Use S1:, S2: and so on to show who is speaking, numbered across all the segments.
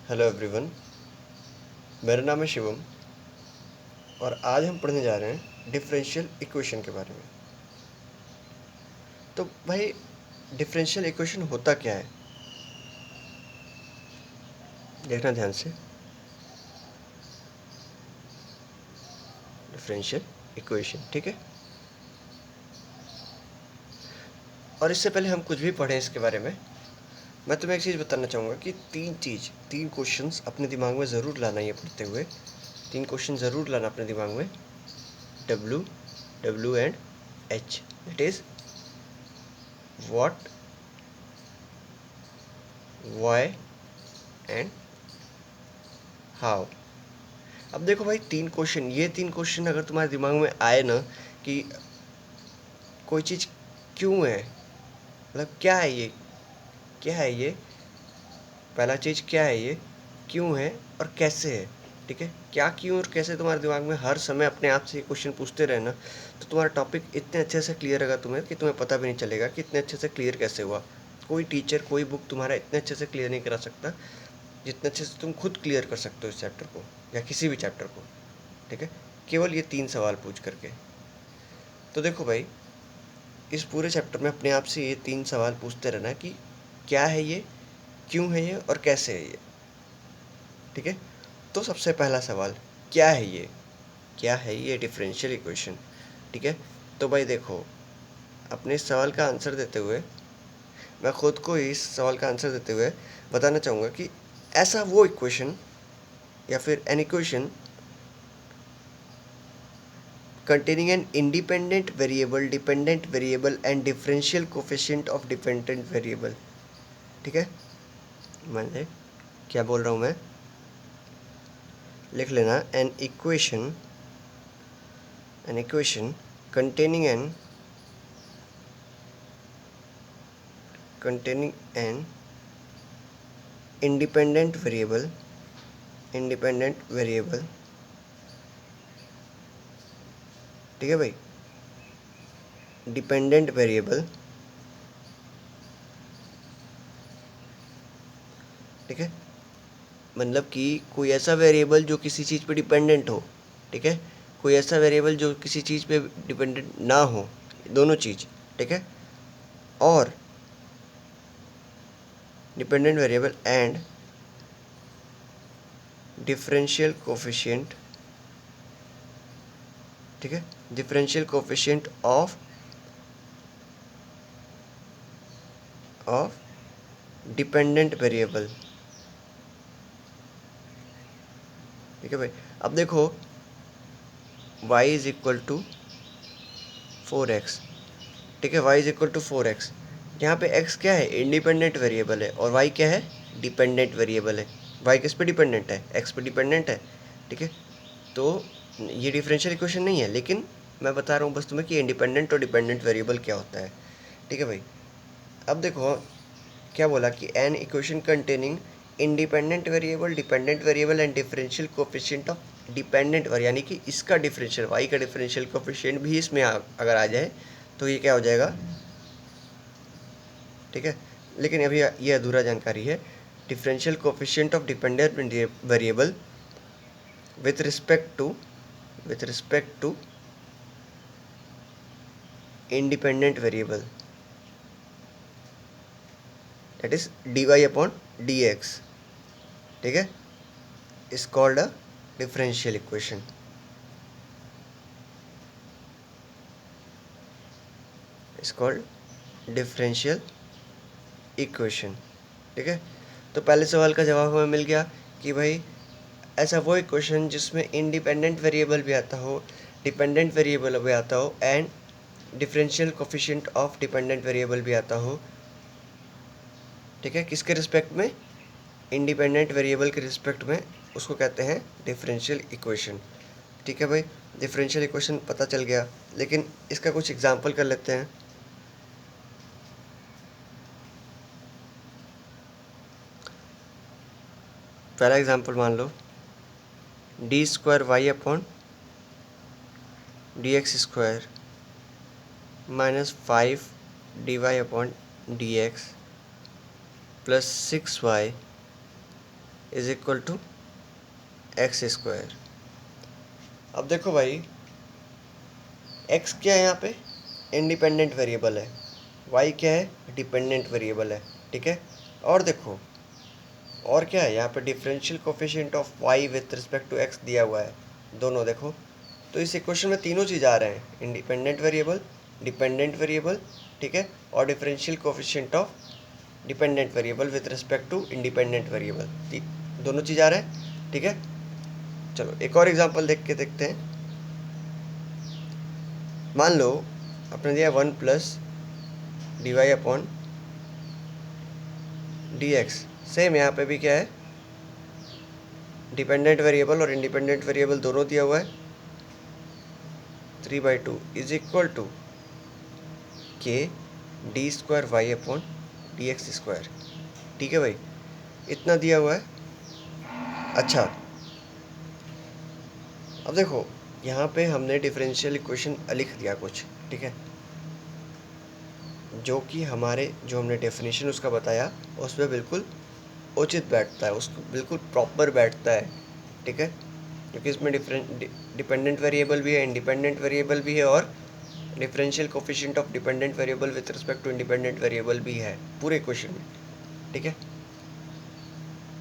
S1: Hello everyone. मेरा नाम है शिवम और आज हम पढ़ने जा रहे हैं डिफरेंशियल इक्वेशन के बारे में। तो भाई, डिफरेंशियल इक्वेशन होता क्या है, देखना ध्यान से। डिफरेंशियल इक्वेशन, ठीक है। और इससे पहले हम कुछ भी पढ़ें इसके बारे में, मैं तुम्हें एक चीज़ बताना चाहूँगा कि तीन क्वेश्चंस अपने दिमाग में ज़रूर लाना, ये पढ़ते हुए तीन क्वेश्चन ज़रूर लाना अपने दिमाग में। W, W and H, that is what, why and how. अब देखो भाई, ये तीन क्वेश्चन अगर तुम्हारे दिमाग में आए ना कि कोई चीज़ क्यों है, मतलब क्या है ये, पहला चीज़ क्या है ये, क्यों है और कैसे है, ठीक है। क्या, क्यों और कैसे तुम्हारे दिमाग में हर समय अपने आप से ये क्वेश्चन पूछते रहना, तो तुम्हारा टॉपिक इतने अच्छे से क्लियर होगा तुम्हें कि तुम्हें पता भी नहीं चलेगा कि इतने अच्छे से क्लियर कैसे हुआ। कोई टीचर, कोई बुक तुम्हारा इतने अच्छे से क्लियर नहीं करा सकता जितने अच्छे से तुम खुद क्लियर कर सकते हो इस चैप्टर को या किसी भी चैप्टर को, ठीक है, केवल ये तीन सवाल पूछ करके। तो देखो भाई, इस पूरे चैप्टर में अपने आप से ये तीन सवाल पूछते रहना कि क्या है ये, क्यों है ये और कैसे है ये, ठीक है। तो सबसे पहला सवाल, क्या है ये, क्या है ये डिफरेंशियल इक्वेशन, ठीक है। तो भाई देखो, अपने इस सवाल का आंसर देते हुए, मैं खुद को इस सवाल का आंसर देते हुए बताना चाहूँगा कि ऐसा वो इक्वेशन या फिर an equation containing an independent variable, dependent variable and differential coefficient of dependent variable, ठीक है। मैंने क्या बोल रहा हूँ मैं, लिख लेना। An equation containing an independent variable, ठीक है भाई, डिपेंडेंट वेरिएबल, ठीक है। मतलब कि कोई ऐसा वेरिएबल जो किसी चीज़ पे डिपेंडेंट हो, ठीक है, कोई ऐसा वेरिएबल जो किसी चीज़ पे डिपेंडेंट ना हो, दोनों चीज़, ठीक है। और dependent variable and differential coefficient, ठीक है, differential coefficient of dependent variable, ठीक है भाई। अब देखो, y is equal to 4x, ठीक है, y is equal to 4x। यहाँ पे x क्या है, इंडिपेंडेंट वेरिएबल है, और y क्या है, डिपेंडेंट वेरिएबल है। y किस पे डिपेंडेंट है, x पे डिपेंडेंट है, ठीक है। तो ये डिफरेंशियल इक्वेशन नहीं है, लेकिन मैं बता रहा हूँ बस तुम्हें कि इंडिपेंडेंट और डिपेंडेंट वेरिएबल क्या होता है, ठीक है भाई। अब देखो क्या बोला कि an equation containing independent variable, dependent variable and differential coefficient of dependent variable, यानी कि इसका डिफरेंशियल, वाई का डिफरेंशियल कोफिशिएंट भी इसमें अगर आ जाए तो ये क्या हो जाएगा, ठीक है। लेकिन अभी ये अधूरा जानकारी है। Differential coefficient of dependent variable with respect to independent variable, that is dy upon dx, ठीक है, is called a differential equation, is called differential equation, ठीक है। तो पहले सवाल का जवाब हमें मिल गया कि भाई ऐसा वो इक्वेशन जिसमें इंडिपेंडेंट वेरिएबल भी आता हो, डिपेंडेंट वेरिएबल भी आता हो and differential coefficient of dependent variable भी आता हो, ठीक है, किसके रिस्पेक्ट में, इंडिपेंडेंट वेरिएबल के रिस्पेक्ट में, उसको कहते हैं डिफरेंशियल इक्वेशन, ठीक है भाई। डिफरेंशियल इक्वेशन पता चल गया, लेकिन इसका कुछ एग्जांपल कर लेते हैं। पहला एग्जांपल मान लो, d square y upon d x square minus 5 d y upon d x plus 6y is equal to x square. अब देखो भाई, एक्स क्या है यहाँ पे, इंडिपेंडेंट वेरिएबल है, वाई क्या है, डिपेंडेंट वेरिएबल है, ठीक है। और देखो और क्या है यहाँ पे, differential coefficient of y with respect to x दिया हुआ है, दोनों देखो। तो इस इक्वेशन में तीनों चीज़ आ रहे हैं, इंडिपेंडेंट वेरिएबल, डिपेंडेंट वेरिएबल, ठीक है, और differential coefficient of dependent variable with respect to independent variable, दोनों चीज़ आ रहे हैं, ठीक है। चलो एक और एग्जांपल देख के देखते हैं। मान लो अपने दिया 1 plus d y upon d x. Same यहाँ पे भी क्या है, डिपेंडेंट वेरिएबल और इंडिपेंडेंट वेरिएबल दोनों दिया हुआ है। 3/2 इज इक्वल टू के d square y upon d x square, ठीक है भाई, इतना दिया हुआ है। अच्छा अब देखो यहाँ पे हमने डिफरेंशियल इक्वेशन लिख दिया कुछ, ठीक है, जो कि हमारे जो हमने डेफिनेशन उसका बताया उस पर बिल्कुल उचित बैठता है, उसको बिल्कुल प्रॉपर बैठता है, ठीक है, क्योंकि इसमें डिपेंडेंट वेरिएबल भी है, इंडिपेंडेंट वेरिएबल भी है, और differential coefficient of dependent variable with respect to independent variable भी है पूरे इक्वेशन में, ठीक है।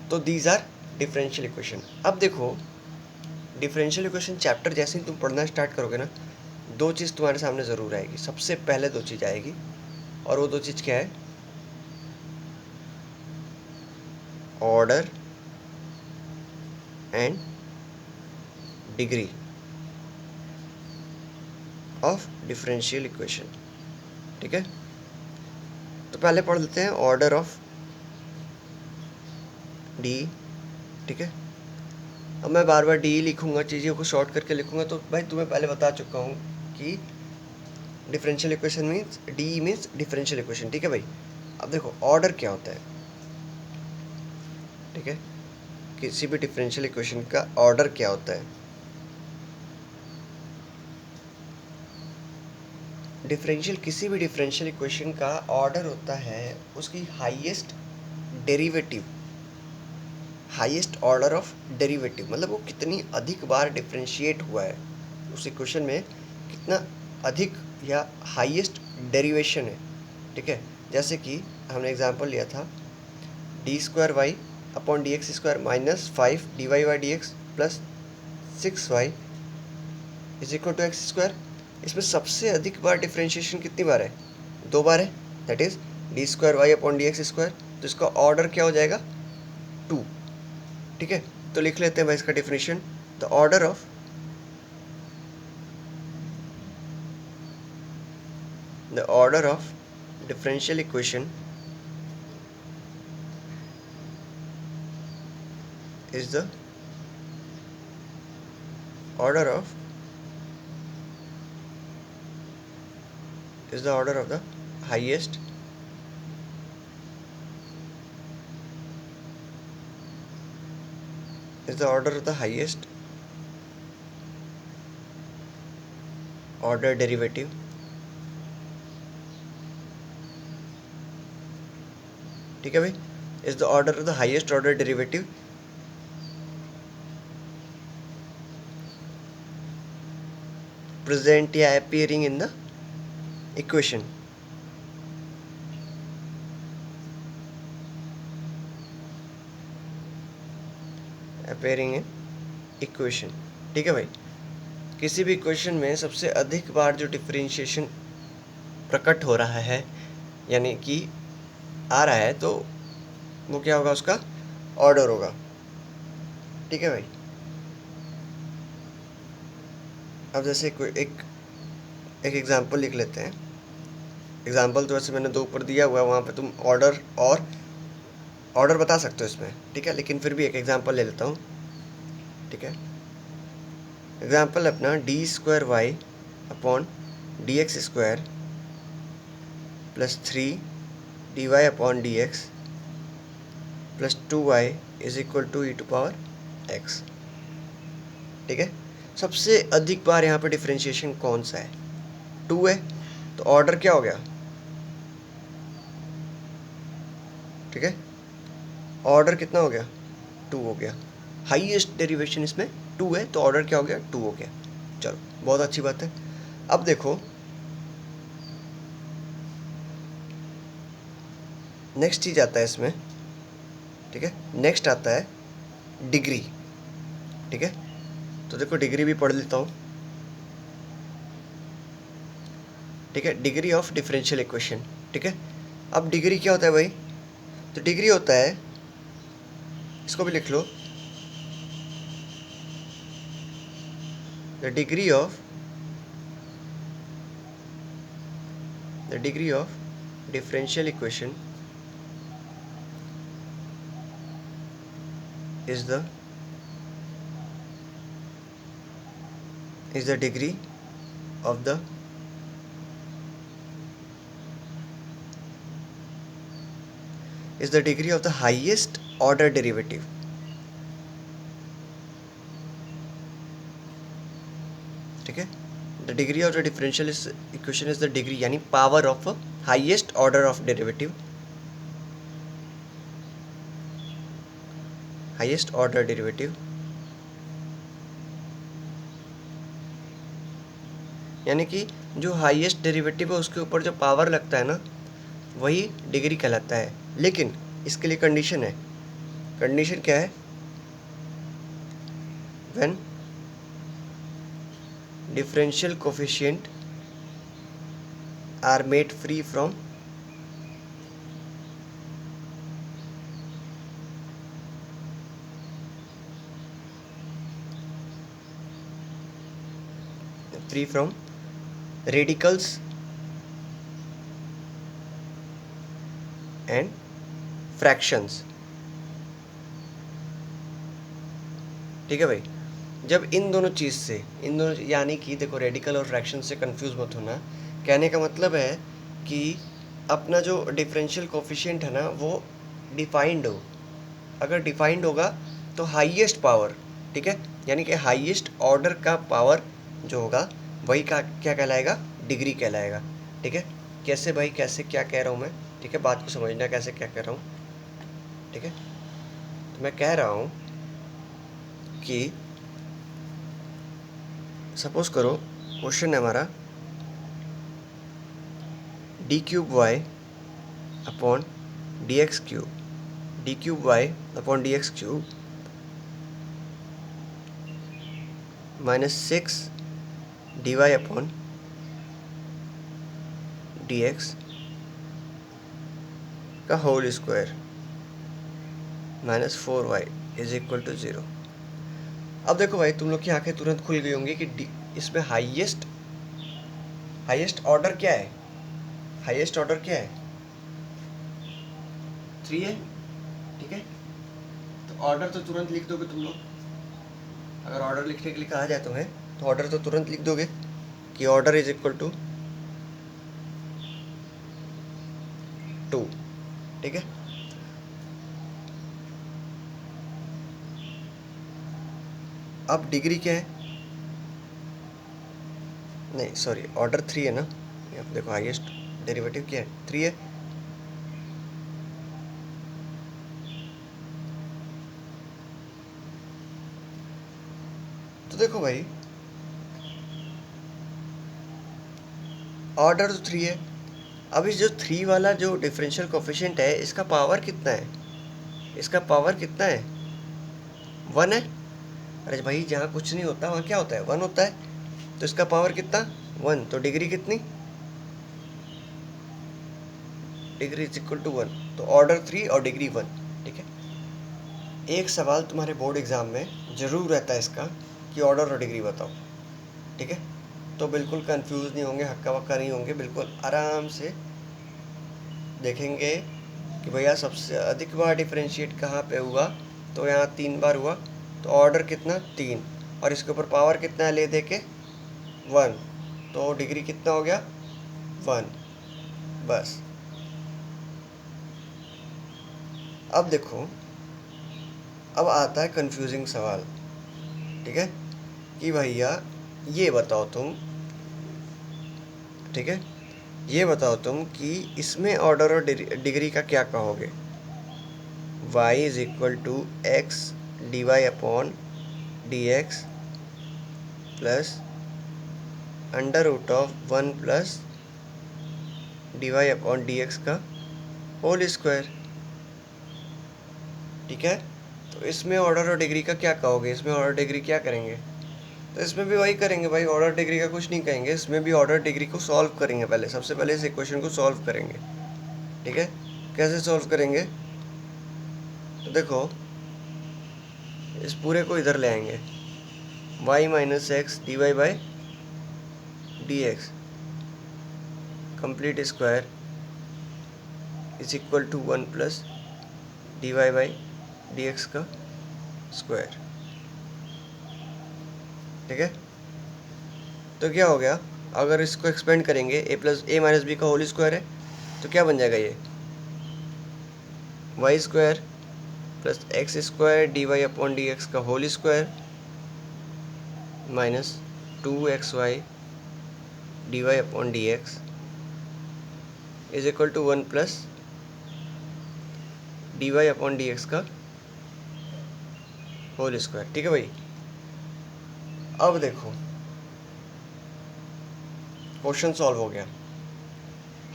S1: तो दीज आर डिफरेंशियल इक्वेशन। अब देखो डिफरेंशियल इक्वेशन चैप्टर जैसे ही तुम पढ़ना स्टार्ट करोगे ना, दो चीज़ तुम्हारे सामने ज़रूर आएगी, सबसे पहले दो चीज़ आएगी, और वो दो चीज़ क्या है, order and degree of differential equation, ठीक है। तो पहले पढ़ लेते हैं ऑर्डर ऑफ डी, ठीक है। अब मैं बार बार डी लिखूंगा, चीज़ों को शॉर्ट करके लिखूंगा, तो भाई तुम्हें पहले बता चुका हूँ कि differential equation means D means differential equation, ठीक है भाई। अब देखो ऑर्डर क्या होता है, ठीक है, किसी भी डिफरेंशियल इक्वेशन का ऑर्डर क्या होता है। किसी भी डिफरेंशियल इक्वेशन का ऑर्डर होता है उसकी highest derivative, highest order of derivative, मतलब वो कितनी अधिक बार डिफरेंशिएट हुआ है उस इक्वेशन में, कितना अधिक या हाईएस्ट डेरिवेशन है, ठीक है। जैसे कि हमने एग्जांपल लिया था d square y upon d x square minus 5 d y by d x plus 6y is equal to x square. इसमें सबसे अधिक बार डिफरेंशिएशन कितनी बार है, 2 बार है, that is d square y upon d x square. तो इसका ऑर्डर क्या हो जाएगा, 2, ठीक है। तो लिख लेते हैं भाई इसका definition, the order of differential equation is the order of the highest order derivative ठीक है भाई, is the order of the highest order derivative present या appearing in the equation, ठीक है भाई। किसी भी इक्वेशन में सबसे अधिक बार जो डिफरेंशिएशन प्रकट हो रहा है यानी कि आ रहा है, तो वो क्या होगा, उसका ऑर्डर होगा, ठीक है भाई। अब जैसे कोई एक एग्जांपल लिख लेते हैं। एग्जांपल तो वैसे मैंने 2 ऊपर दिया हुआ है, वहाँ पे तुम ऑर्डर बता सकते हो इसमें, ठीक है, लेकिन फिर भी एक एग्जांपल ले लेता हूँ, ठीक है। एग्जांपल अपना d square y upon d x square plus 3 d y upon d x plus 2y is equal to e to power x, ठीक है। सबसे अधिक बार यहाँ पे डिफरेंशिएशन कौन सा है, 2 है, तो ऑर्डर क्या हो गया, ठीक है, ऑर्डर कितना हो गया, टू हो गया। हाईएस्ट डेरिवेशन इसमें टू है, तो ऑर्डर क्या हो गया, टू हो गया। चलो बहुत अच्छी बात है। अब देखो नेक्स्ट चीज़ आता है इसमें, ठीक है, नेक्स्ट आता है डिग्री। ठीक है, तो देखो डिग्री भी पढ़ लेता हूँ। ठीक है, डिग्री ऑफ डिफरेंशियल इक्वेशन। ठीक है, अब डिग्री क्या होता है भाई, तो डिग्री होता है, इसको भी लिख लो, the degree of differential equation is the degree of the highest order derivative। ठीक है, the degree of the differential equation is the degree, यानी power of highest order of derivative, highest order derivative, यानी कि जो highest derivative है उसके ऊपर जो पावर लगता है ना, वही डिग्री कहलाता है। लेकिन इसके लिए कंडीशन है। कंडीशन क्या है, when differential coefficient are made free from radicals and fractions। ठीक है भाई, जब इन दोनों चीज़ से, इन दोनों यानी कि देखो रेडिकल और फ्रैक्शन से कंफ्यूज मत होना। कहने का मतलब है कि अपना जो डिफरेंशियल कोफिशिएंट है ना वो डिफाइंड हो। अगर डिफाइंड होगा तो हाईएस्ट पावर, ठीक है, यानी कि हाईएस्ट ऑर्डर का पावर जो होगा वही का क्या कहलाएगा, डिग्री कहलाएगा। ठीक है, कैसे भाई, कैसे क्या कह रहा हूँ मैं, ठीक है, बात को समझना कैसे क्या कह रहा हूँ। ठीक है, तो मैं कह रहा हूँ कि सपोज करो क्वेश्चन है हमारा d cube y upon d x cube, d cube y upon d x cube minus 6 d y upon d x का whole square minus 4y is equal to 0। अब देखो भाई तुम लोग की आंखें तुरंत खुल गई होंगी कि इसमें हाईएस्ट ऑर्डर क्या है, हाईएस्ट ऑर्डर क्या है, 3 है। ठीक है, तो ऑर्डर तो तुरंत लिख दोगे तुम लोग। अगर ऑर्डर लिखने के लिए कहा जाए तुम्हें तो ऑर्डर तो तुरंत लिख दोगे कि ऑर्डर इज इक्वल टू 2। ठीक है, अब डिग्री क्या है, नहीं सॉरी ऑर्डर 3 है ना, यहाँ देखो हाईएस्ट डेरिवेटिव क्या है, 3 है। तो देखो भाई ऑर्डर तो 3 है। अब इस जो 3 वाला जो डिफरेंशियल कोफिशिएंट है इसका पावर कितना है, इसका पावर कितना है, 1 है। अरे भाई जहाँ कुछ नहीं होता वहाँ क्या होता है, 1 होता है। तो इसका पावर कितना, 1, तो डिग्री कितनी, डिग्री इज इक्वल टू 1, तो ऑर्डर 3 और डिग्री 1। ठीक है, एक सवाल तुम्हारे बोर्ड एग्जाम में जरूर रहता है इसका कि ऑर्डर और डिग्री बताओ। ठीक है, तो बिल्कुल कंफ्यूज नहीं होंगे, हक्का बक्का नहीं होंगे, बिल्कुल आराम से देखेंगे कि भैया सबसे अधिक बार डिफरेंशिएट कहाँ पे हुआ, तो यहाँ 3 बार हुआ, तो ऑर्डर कितना 3, और इसके ऊपर पावर कितना ले दे के 1, तो डिग्री कितना हो गया 1। बस अब देखो, अब आता है कंफ्यूजिंग सवाल। ठीक है, कि भैया ये बताओ तुम, ठीक है, ये बताओ तुम कि इसमें ऑर्डर और डिग्री का क्या कहोगे। Y is equal to x d y upon d x plus under root of 1 plus d y upon d x का होल स्क्वायर। ठीक है, तो इसमें ऑर्डर और डिग्री का क्या कहोगे, इसमें ऑर्डर डिग्री क्या करेंगे? तो इसमें भी वही करेंगे भाई, ऑर्डर डिग्री का कुछ नहीं कहेंगे, इसमें भी ऑर्डर डिग्री को सॉल्व करेंगे। पहले सबसे पहले इस इक्वेशन को सॉल्व करेंगे। ठीक है, कैसे सॉल्व करेंगे? तो देखो, इस पूरे को इधर ले आएंगे, y minus x d y by d x complete square is equal to 1 plus d y by d x का स्क्वायर। ठीक है, तो क्या हो गया, अगर इसको एक्सपेंड करेंगे a plus a minus b का होल स्क्वायर है, तो क्या बन जाएगा, ये y square plus x square d y upon d x का whole square minus 2xy d y upon d x is equal to 1 plus d y upon d x का whole square. ठीक है भाई, अब देखो क्वेश्चन सॉल्व हो गया।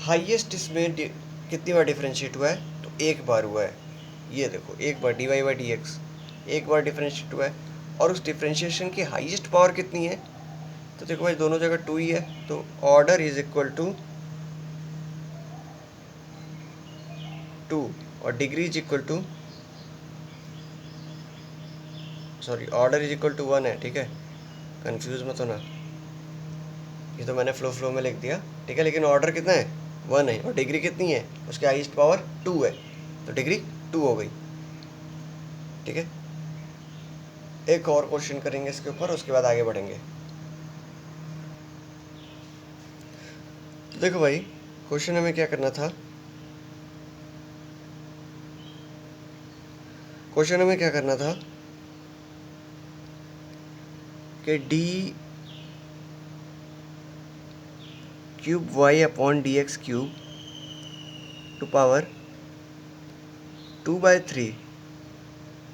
S1: Highest इसमें कितनी बार डिफरेंशिएट हुआ है, तो एक बार हुआ है। ये देखो, एक बार d y by d x एक बार डिफरेंशिएट हुआ है, और उस डिफरेंशिएशन की हाईएस्ट पावर कितनी है, तो देखो भाई दोनों जगह 2 ही है, तो ऑर्डर इज इक्वल टू 2 और degree is equal to, sorry, order is equal to 1 है। ठीक है, कंफ्यूज मत होना, ये तो मैंने फ्लो में लिख दिया। ठीक है, लेकिन ऑर्डर कितना है, 1 है, और डिग्री कितनी है, उसकी हाईएस्ट पावर 2 है, तो डिग्री 2 हो गई। ठीक है, एक और क्वेश्चन करेंगे इसके ऊपर, उसके बाद आगे बढ़ेंगे। तो देखो भाई, क्वेश्चन हमें क्या करना था, क्वेश्चन हमें क्या करना था कि d cube y upon d x cube to power 2/3,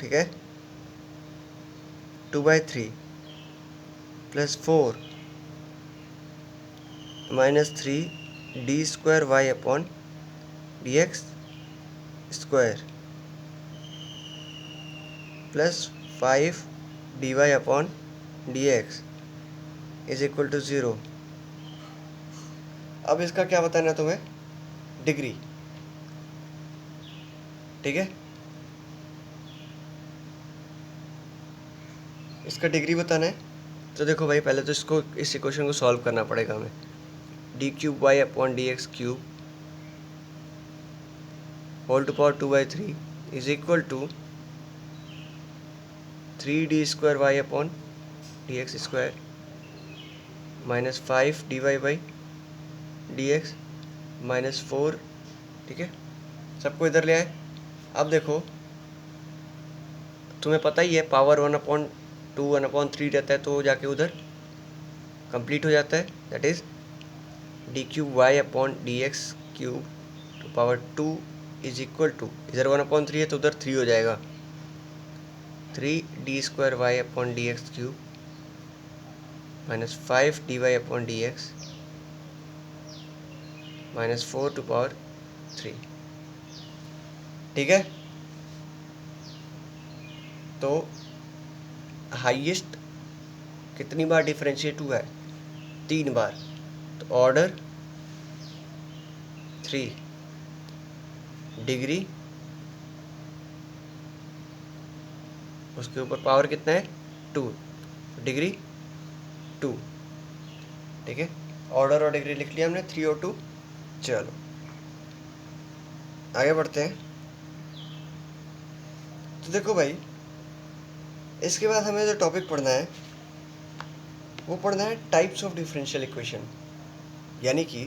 S1: ठीक है, 2/3 plus 4 minus 3 d square y upon d x square plus 5 d y upon d x is equal to 0। अब इसका क्या बताना है तुम्हें, डिग्री। ठीक है, इसका डिग्री बताना है। तो देखो भाई, पहले तो इसको, इस इक्वेशन को सॉल्व करना पड़ेगा हमें। D cube y upon d x cube whole to power 2/3 is equal to 3 d square y upon d x square minus 5 d y by d x minus 4। ठीक है, सबको इधर ले आए। अब देखो, तुम्हें पता ही है पावर 1/2 1/3 रहता है, तो जाके उधर कंप्लीट हो जाता है। That is d cube y upon d x cube to power 2 is equal to, इधर 1/3 है तो उधर 3 हो जाएगा, 3 d square y upon d x cube minus 5 d y upon d x minus 4 to power 3। ठीक है, तो हाईएस्ट कितनी बार डिफरेंशिएट हुआ है, 3 बार, तो ऑर्डर 3, डिग्री उसके ऊपर पावर कितना है, 2, डिग्री 2। ठीक है, ऑर्डर और डिग्री लिख लिया हमने, 3 और 2। चलो आगे बढ़ते हैं। तो देखो भाई, इसके बाद हमें जो टॉपिक पढ़ना है वो पढ़ना है टाइप्स ऑफ डिफरेंशियल इक्वेशन, यानी कि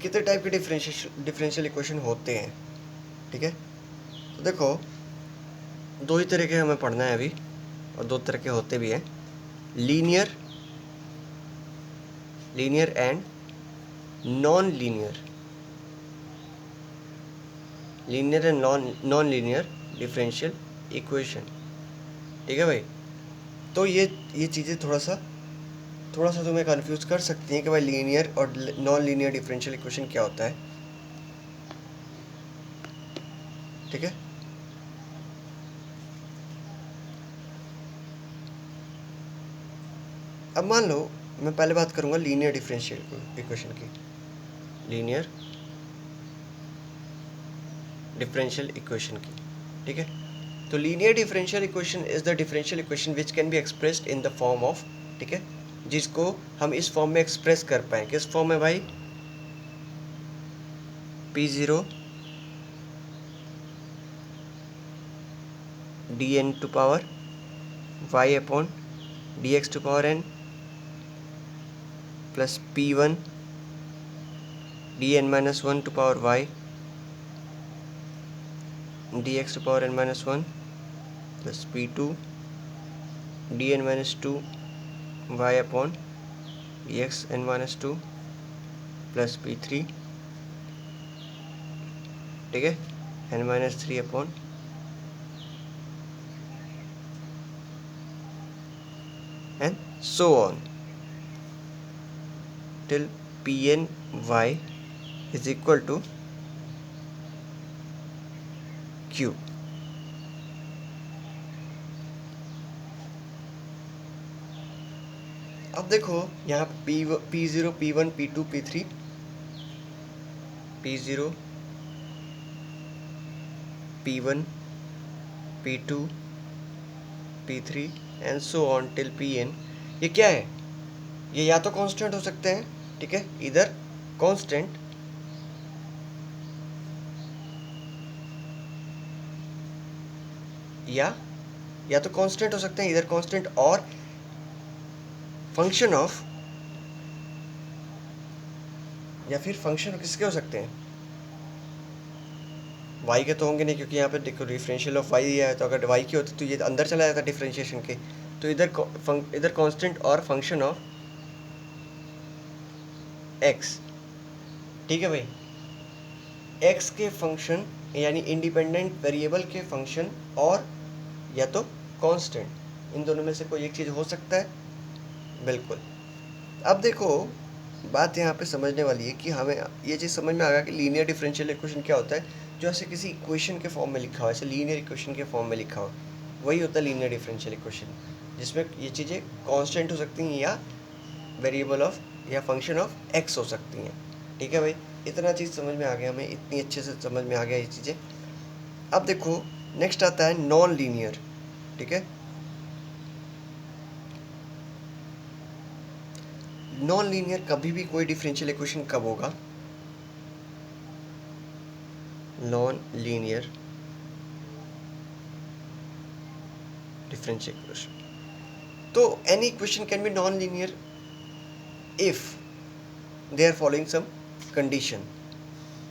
S1: कितने टाइप के डिफरेंशियल इक्वेशन होते हैं। ठीक है, तो देखो, 2 ही तरह के हमें पढ़ना है अभी, और 2 तरह के होते भी हैं, linear and non linear, linear and non linear differential equation. ठीक है भाई, तो ये चीज़ें थोड़ा सा तुम्हें कंफ्यूज कर सकती हैं कि भाई लीनियर और नॉन लीनियर डिफरेंशियल इक्वेशन क्या होता है। ठीक है, अब मान लो मैं पहले बात करूंगा लीनियर डिफरेंशियल इक्वेशन की। लीनियर डिफरेंशियल इक्वेशन की, ठीक है। तो linear differential equation is the differential equation which can be expressed in the form of, ठीक है, जिसको हम इस फॉर्म में एक्सप्रेस कर पाए। किस फॉर्म में भाई? P0 dn to power y अपॉन dx to power n plus P1 dn minus 1 to power y dx to power n minus 1 plus P2 dn minus 2 y अपॉन dx n minus 2 plus P3, ठीक है, n minus 3 upon and so on till Pn y is equal to Q। अब देखो यहाँ P0 P1 P2 P3, P0 P1 P2 P3 and so on till Pn। ये क्या है? ये या तो कांस्टेंट हो सकते हैं, ठीक है, इधर कांस्टेंट या तो कांस्टेंट हो सकते हैं इधर कांस्टेंट, और फंक्शन ऑफ, या फिर फंक्शन किसके हो सकते हैं? y के तो होंगे नहीं, क्योंकि यहाँ पे देखो डिफरेंशियल ऑफ y दिया है, तो अगर y के होते तो ये अंदर चला जाता डिफरेंशिएशन के। तो इधर कांस्टेंट और फंक्शन ऑफ x, ठीक है भाई, x के फंक्शन यानी इंडिपेंडेंट वेरिएबल के फंक्शन और या तो कांस्टेंट, इन दोनों में से कोई एक चीज़ हो सकता है, बिल्कुल। अब देखो बात यहाँ पे समझने वाली है कि हमें ये चीज़ समझ में आ गया कि लीनियर डिफरेंशियल इक्वेशन क्या होता है, जो ऐसे किसी इक्वेशन के फॉर्म में लिखा हो, ऐसे लीनियर इक्वेशन के फॉर्म में लिखा हो, वही होता है लीनियर डिफरेंशियल इक्वेशन, जिसमें ये चीज़ें कांस्टेंट हो सकती हैं या वेरिएबल ऑफ या फंक्शन ऑफ एक्स हो सकती हैं। ठीक है भाई, इतना चीज़ समझ में आ गया, हमें इतनी अच्छे से समझ में आ गया ये चीज़ें। अब देखो नेक्स्ट आता है नॉन लीनियर, ठीक है। नॉन लीनियर कभी भी कोई डिफरेंशियल इक्वेशन कब होगा? नॉन लीनियर डिफरेंशियल इक्वेशन, तो any equation can be non linear if they are following some condition.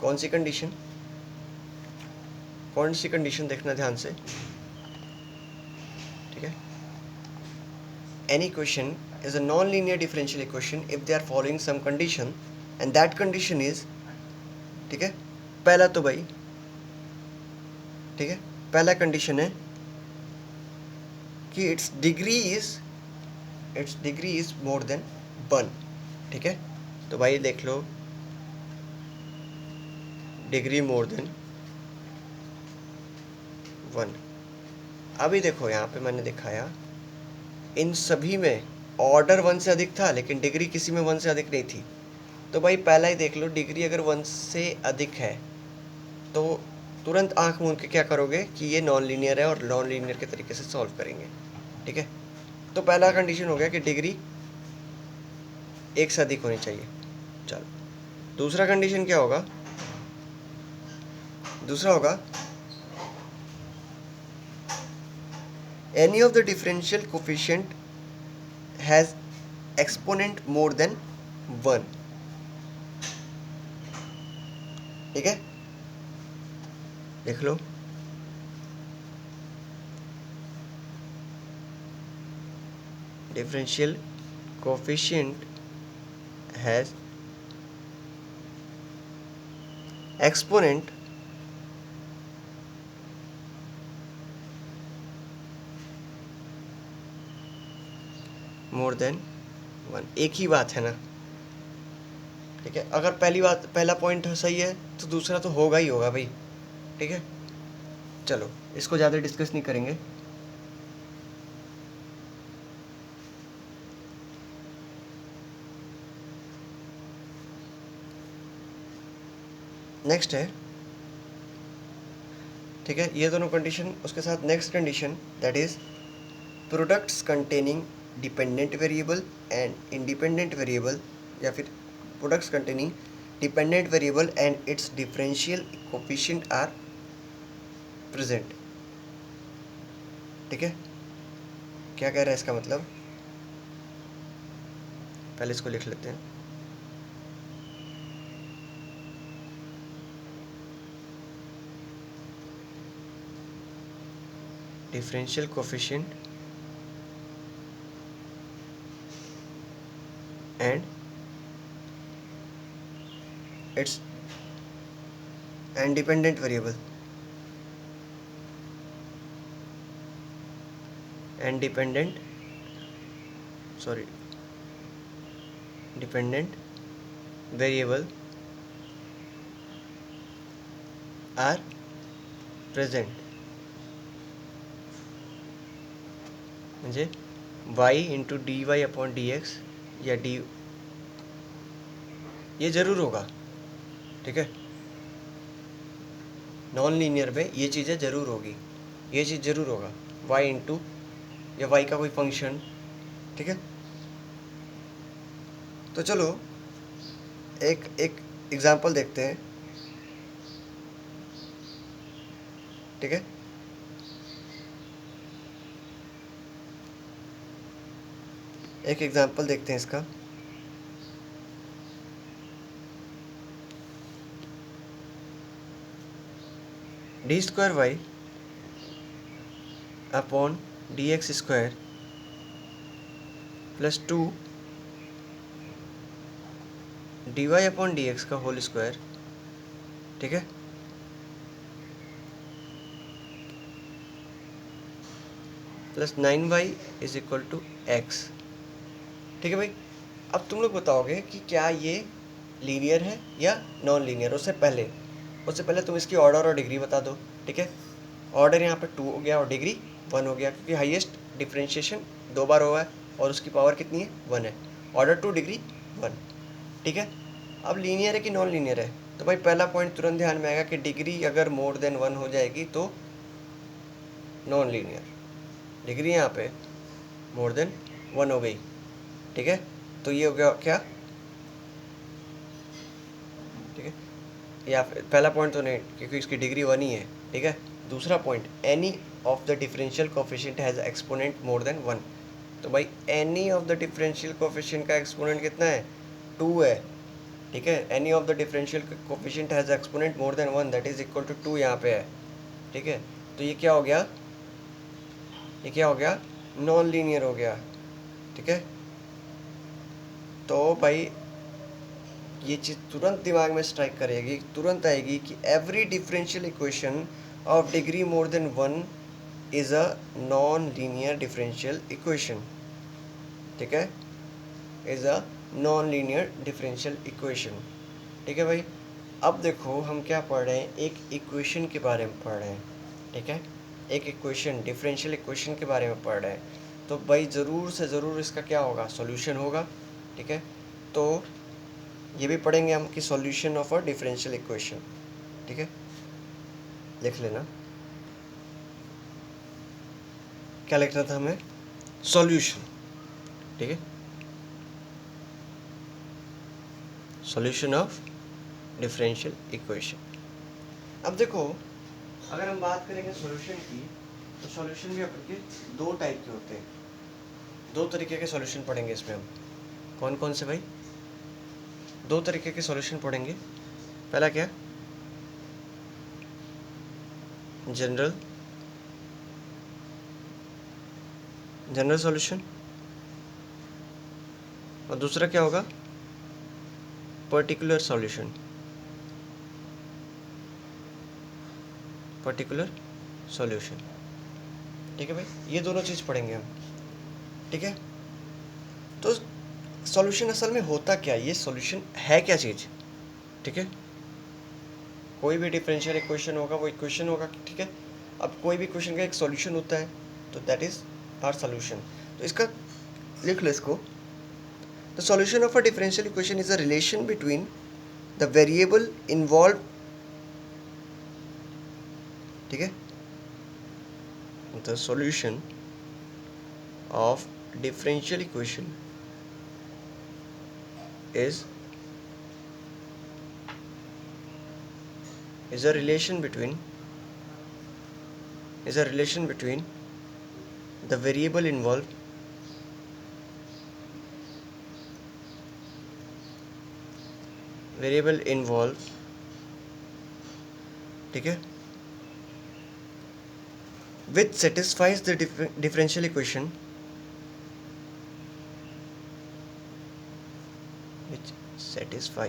S1: कौन सी कंडीशन? कौन सी कंडीशन देखना ध्यान से, ठीक है। Any equation is a non-linear differential equation if they are following some condition and that condition is, ठीक है, पहला तो भाई, ठीक है, पहला कंडीशन है कि its degree is more than 1, ठीक है। तो भाई देख लो, डिग्री मोर देन 1। अभी देखो यहाँ पे मैंने दिखाया इन सभी में ऑर्डर 1 से अधिक था, लेकिन डिग्री किसी में 1 से अधिक नहीं थी। तो भाई पहला ही देख लो, डिग्री अगर 1 से अधिक है तो तुरंत आंख मूंद के क्या करोगे कि ये नॉन लीनियर है और नॉन लीनियर के तरीके से सॉल्व करेंगे, ठीक है। तो पहला कंडीशन हो गया कि डिग्री 1 से अधिक होनी चाहिए। चलो दूसरा कंडीशन क्या होगा? दूसरा होगा any of the differential coefficient has exponent more than 1, ठीक है। देख लो, differential coefficient has exponent more than 1, एक ही बात है ना, ठीक है। अगर पहला पॉइंट सही है तो दूसरा तो होगा ही होगा भाई, ठीक है। चलो इसको ज़्यादा डिस्कस नहीं करेंगे। नेक्स्ट है, ठीक है, ये दोनों कंडीशन, उसके साथ next condition that is products containing dependent variable and independent variable, या फिर products containing dependent variable and its differential coefficient are present, ठीक है। क्या कह रहा है इसका मतलब, पहले इसको लिख लेते हैं। Differential coefficient and its and dependent variable and dependent dependent variable are present, म्हणजे y into d y upon d x या डी, ये ज़रूर होगा, ठीक है। नॉन लीनियर में ये चीज़ें ज़रूर होगी, ये चीज़ ज़रूर होगा, y इंटू या y का कोई फंक्शन, ठीक है। तो चलो एक एक एग्जांपल देखते हैं, ठीक है। एक एग्जांपल देखते हैं इसका। D square y upon d x square plus 2 d y upon d x का होल स्क्वायर, ठीक है। Plus 9y is equal to x, ठीक है भाई। अब तुम लोग बताओगे कि क्या ये लीनियर है या नॉन लीनियर। उससे पहले तुम इसकी ऑर्डर और डिग्री बता दो, ठीक है। ऑर्डर यहाँ पे 2 हो गया और डिग्री 1 हो गया, क्योंकि हाईएस्ट डिफरेंशिएशन 2 बार हुआ है और उसकी पावर कितनी है, 1 है। ऑर्डर 2 डिग्री 1, ठीक है। अब लीनियर है कि नॉन लीनियर है, तो भाई पहला पॉइंट तुरंत ध्यान में आएगा कि डिग्री अगर मोर देन 1 हो जाएगी तो नॉन लीनियर, डिग्री यहाँ पे मोर देन 1 हो गई, ठीक है। तो ये हो गया क्या, ठीक है। या पहला पॉइंट तो नहीं, क्योंकि इसकी डिग्री 1 ही है, ठीक है। दूसरा point, any of the differential coefficient has exponent more than 1, तो भाई any of the differential coefficient का एक्सपोनेंट कितना है, 2 है, ठीक है। Any of the differential coefficient has exponent more than 1 that is equal to 2 यहाँ पे है, ठीक है। तो ये क्या हो गया, ये क्या हो गया, नॉन लीनियर हो गया, ठीक है। तो भाई ये चीज़ तुरंत दिमाग में स्ट्राइक करेगी, तुरंत आएगी कि every differential equation of degree more than 1 is a non linear differential equation, ठीक है, is a non linear differential equation, ठीक है भाई। अब देखो हम क्या पढ़ रहे हैं, एक इक्वेशन के बारे में पढ़ रहे हैं, ठीक है। एक इक्वेशन, डिफरेंशियल इक्वेशन के बारे में पढ़ रहे हैं, तो भाई ज़रूर से ज़रूर इसका क्या होगा, सॉल्यूशन होगा, ठीक है। तो ये भी पढ़ेंगे हम कि solution of a differential equation, ठीक है। लिख लेना, क्या लिखना था हमें, सॉल्यूशन, ठीक है, सॉल्यूशन ऑफ डिफरेंशियल इक्वेशन। अब देखो अगर हम बात करेंगे सॉल्यूशन की, तो सॉल्यूशन भी अपन के 2 टाइप के होते हैं, 2 तरीके के सॉल्यूशन पढ़ेंगे इसमें हम। कौन कौन से भाई, 2 तरीके के सॉल्यूशन पढ़ेंगे। पहला क्या, जनरल सॉल्यूशन, और दूसरा क्या होगा, पर्टिकुलर सॉल्यूशन, पर्टिकुलर सॉल्यूशन, ठीक है भाई। ये दोनों चीज़ पढ़ेंगे हम, ठीक है। तो सॉल्यूशन असल में होता क्या है, ये सॉल्यूशन है क्या चीज़, ठीक है। कोई भी डिफरेंशियल इक्वेशन होगा वो इक्वेशन होगा, ठीक है। अब कोई भी क्वेश्चन का एक सॉल्यूशन होता है, तो दैट इज आवर सॉल्यूशन। तो इसका लिख लो इसको। The solution of a differential equation is a relation between the variable involve, ठीक है। The solution of differential equation is is a relation between is a relation between the variable involved, ठीक है, which satisfies the differential equation, which satisfy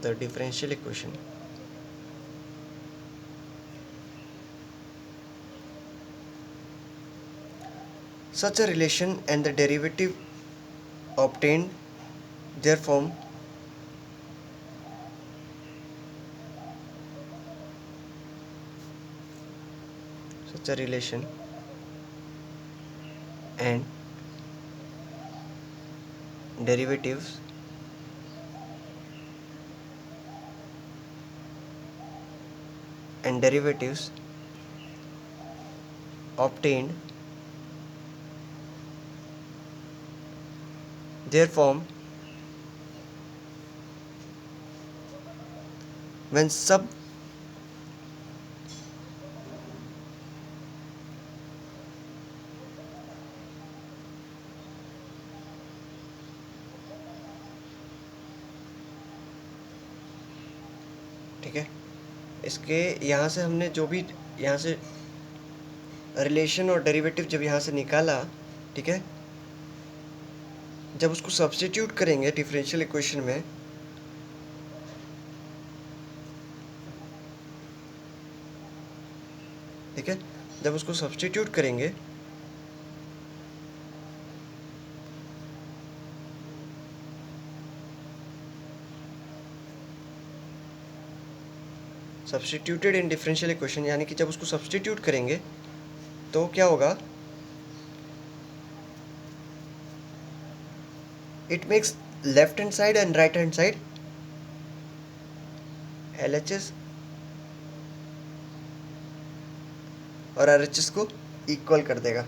S1: the differential equation. Such a relation and the derivative obtained therefrom such a relation and derivatives obtained therefrom when sub ठीक है। इसके यहाँ से हमने जो भी यहाँ से रिलेशन और डेरिवेटिव जब यहाँ से निकाला, ठीक है, जब उसको सब्स्टिट्यूट करेंगे डिफरेंशियल इक्वेशन में, ठीक है, जब उसको सब्स्टिट्यूट करेंगे सब्स्टिट्यूटेड इन डिफरेंशियल इक्वेशन, यानी कि जब उसको सब्स्टिट्यूट करेंगे तो क्या होगा, it makes left hand side and right hand side LHS और RHS को इक्वल कर देगा।